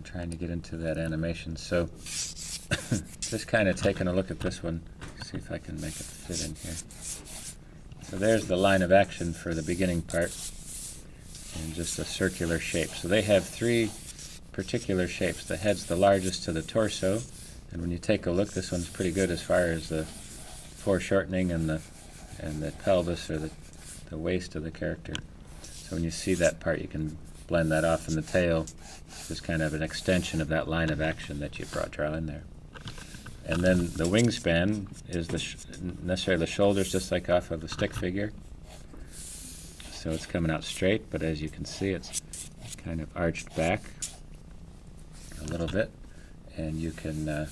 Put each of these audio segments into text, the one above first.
I'm trying to get into that animation. So just kind of taking a look at this one, see if I can make it fit in here. So there's the line of action for the beginning part, and just a circular shape. So they have three particular shapes. The head's the largest to the torso, and when you take a look, this one's pretty good as far as the foreshortening and the pelvis, or the waist of the character. So when you see that part, you can blend that off, and the tail is kind of an extension of that line of action that you draw in there. And then the wingspan is necessarily the shoulders, just like off of the stick figure. So it's coming out straight, but as you can see, it's kind of arched back a little bit, and you can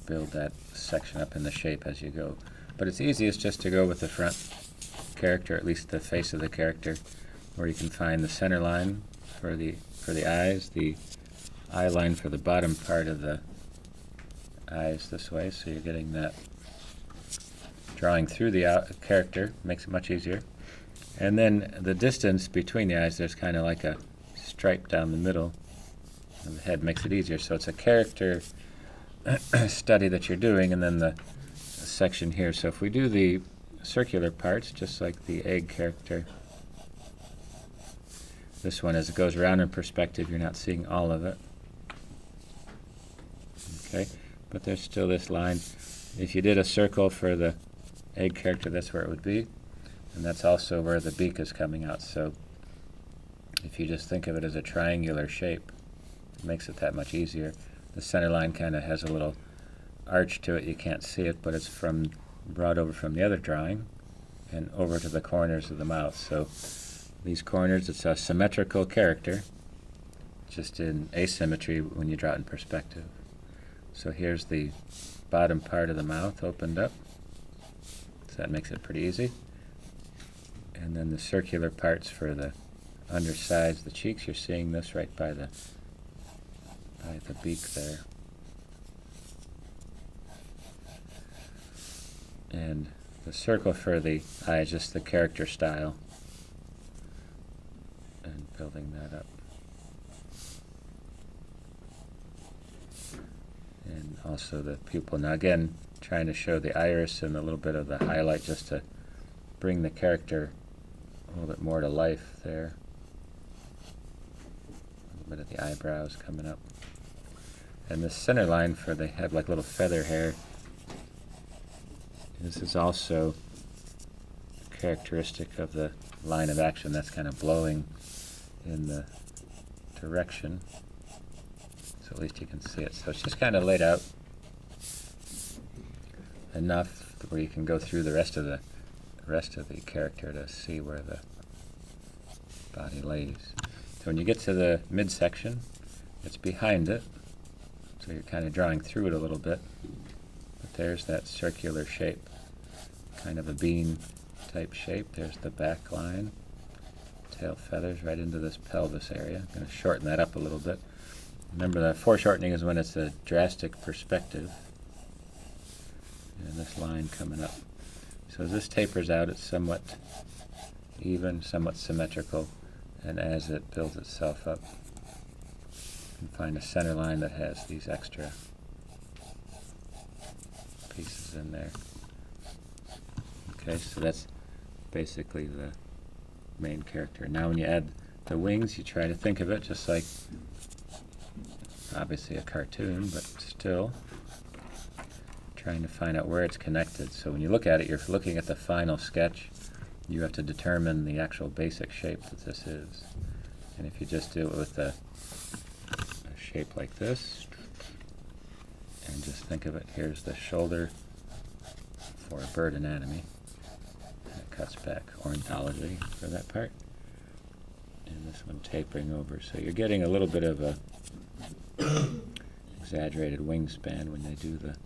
build that section up in the shape as you go. But it's easiest just to go with the front character, at least the face of the character, where you can find the center line for the eyes, the eye line for the bottom part of the eyes this way, so you're getting that drawing through the character, makes it much easier. And then the distance between the eyes, there's kind of like a stripe down the middle of the head, makes it easier. So it's a character study that you're doing, and then the section here. So if we do the circular parts, just like the egg character, this one, as it goes around in perspective, you're not seeing all of it. Okay, but there's still this line. If you did a circle for the egg character, that's where it would be, and that's also where the beak is coming out. So if you just think of it as a triangular shape, it makes it that much easier. The center line kind of has a little arch to it. You can't see it, but it's brought over from the other drawing and over to the corners of the mouth. So these corners, it's a symmetrical character, just in asymmetry when you draw it in perspective. So here's the bottom part of the mouth opened up, so that makes it pretty easy. And then the circular parts for the undersides, the cheeks, you're seeing this right by the beak there. And the circle for the eye is just the character style, and building that up. And also the pupil. Now again, trying to show the iris and a little bit of the highlight just to bring the character a little bit more to life there. A little bit of the eyebrows coming up. And the center line for they have like little feather hair. This is also characteristic of the line of action that's kind of blowing in the direction. So at least you can see it. So it's just kind of laid out enough where you can go through the rest of the character to see where the body lays. So when you get to the midsection, it's behind it. So you're kind of drawing through it a little bit. But there's that circular shape, kind of a bean type shape. There's the back line, tail feathers right into this pelvis area. I'm going to shorten that up a little bit. Remember that foreshortening is when it's a drastic perspective. And this line coming up. So as this tapers out, it's somewhat even, somewhat symmetrical, and as it builds itself up, you can find a center line that has these extra pieces in there. Okay, so that's basically the main character. Now when you add the wings, you try to think of it just like, obviously a cartoon, but still trying to find out where it's connected. So when you look at it, you're looking at the final sketch. You have to determine the actual basic shape that this is. And if you just do it with a shape like this, and just think of it, here's the shoulder for a bird anatomy. And it cuts back, ornithology for that part. And this one tapering over. So you're getting a little bit of a exaggerated wingspan when they do the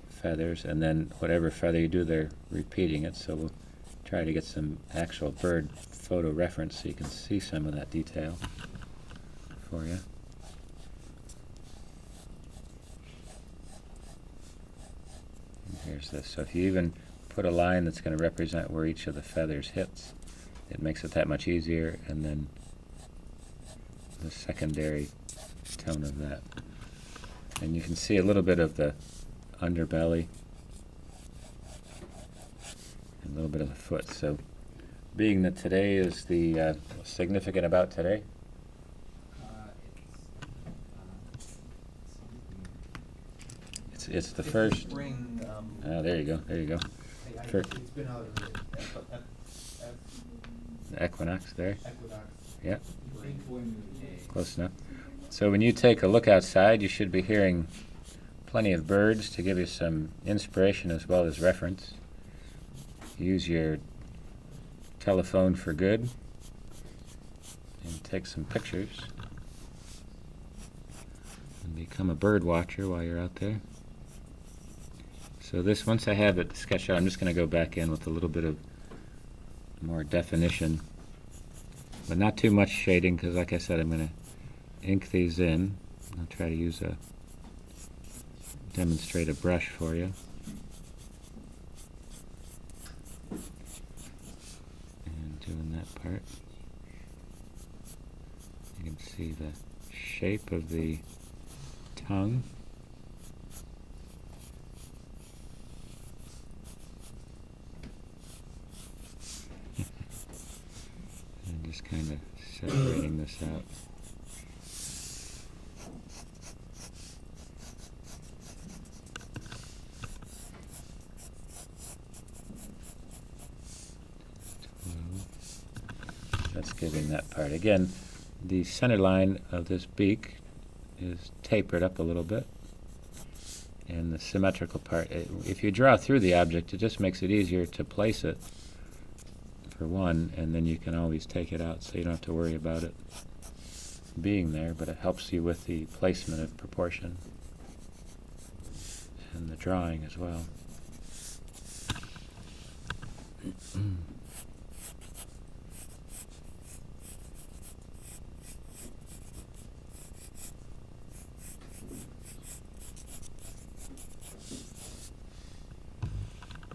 feathers, and then whatever feather you do, they're repeating it. So we'll try to get some actual bird photo reference so you can see some of that detail for you. And here's this. So if you even put a line that's going to represent where each of the feathers hits, it makes it that much easier. And then the secondary tone of that. And you can see a little bit of the underbelly and a little bit of the foot. So being that today is the significant about today? It's the first. Spring. There you go. There you go. It's been out of The equinox there. equinox. Yeah. Spring. Close enough. So when you take a look outside, you should be hearing plenty of birds to give you some inspiration as well as reference. Use your telephone for good and take some pictures and become a bird watcher while you're out there. So this, once I have it sketched out, I'm just going to go back in with a little bit of more definition, but not too much shading, because like I said, I'm going to ink these in. I'll try to demonstrate a brush for you. And doing that part, you can see the shape of the tongue. And just kind of separating this out. That's giving that part. Again, the center line of this beak is tapered up a little bit, and the symmetrical part, if you draw through the object, it just makes it easier to place it, for one, and then you can always take it out, so you don't have to worry about it being there, but it helps you with the placement of proportion and the drawing as well.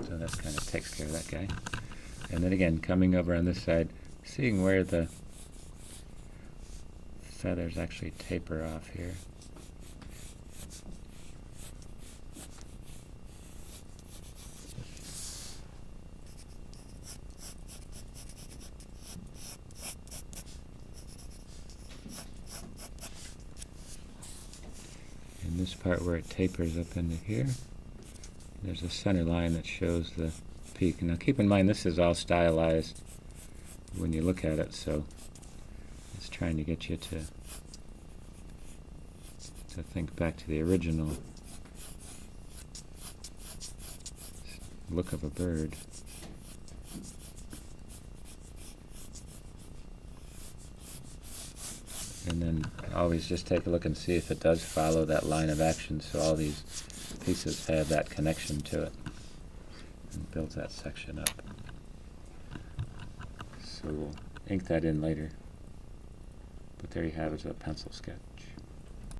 So that kind of takes care of that guy. And then again, coming over on this side, seeing where the feathers actually taper off here. And this part where it tapers up into here, there's a center line that shows the peak. Now keep in mind, this is all stylized when you look at it, so it's trying to get you to think back to the original look of a bird. And then always just take a look and see if it does follow that line of action, so all these pieces have that connection to it and builds that section up. So we'll ink that in later. But there you have it, a pencil sketch.